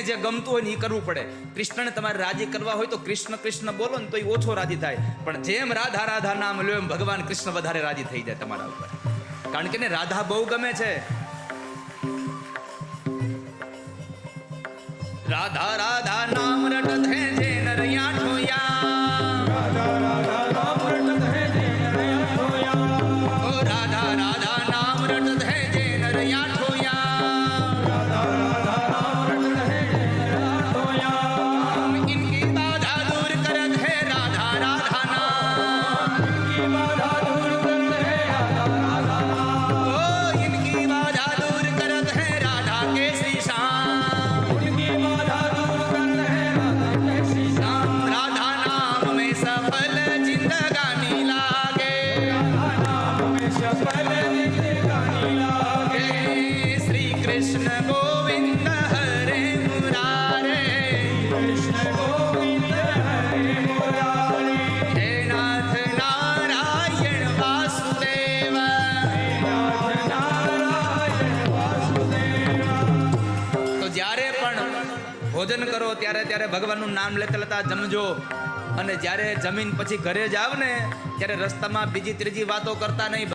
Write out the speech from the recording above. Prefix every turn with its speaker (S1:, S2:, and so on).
S1: જે ગમતું હોય ને એ કરવું પડે. કૃષ્ણને તમારે રાજી કરવા હોય તો કૃષ્ણ કૃષ્ણ બોલો ને તો એ ઓછો રાજી થાય, પણ જેમ રાધા રાધા નામ લ્યો એમ ભગવાન કૃષ્ણ વધારે રાજી થઈ જાય તમારા ઉપર, કારણ કે ને રાધા બહુ ગમે છે. રાધા રાધા નામ રટત હે જે નરયા ઠોયા, રાધા રાધા નામ રટત હે જે નરયા ઠોયા, ઓ રાધા રાધા નામ રટત હે જે નરયા ઠોયા, રાધા રાધા નામ રટત હે જે નરયા ઠોયા, ઇનકી બાધા દૂર કરત હે રાધા રાધા નામ, ઇનકી બાધા દૂર કરત હે રાધા રાધા નામ, ઓ ઇનકી બાધા દૂર કરત હે રાધા કે શ્રી શ્યામ, ઇનકી બાધા દૂર કરત હે રાધા કે શ્રી શ્યામ, રાધા નામ में सफल जिंदगानी लागे, राधा नाम में सफल जिंदगानी लागे, श्री कृष्ण गोविंद हरे मुरारे, कृष्ण गोविंद हरे मुरारे, हे नाथ नारायण वासुदेव, हे नाथ नारायण वासुदेव. તો જ્યારે પણ ભોજન કરો ત્યારે ત્યારે ભગવાનનું નામ લેતા લેતા જમજો, અને જ્યારે જમીન પછી ઘરે જાવ ને ત્યારે રસ્તામાં બીજી ત્રીજી વાતો કરતા નહીં.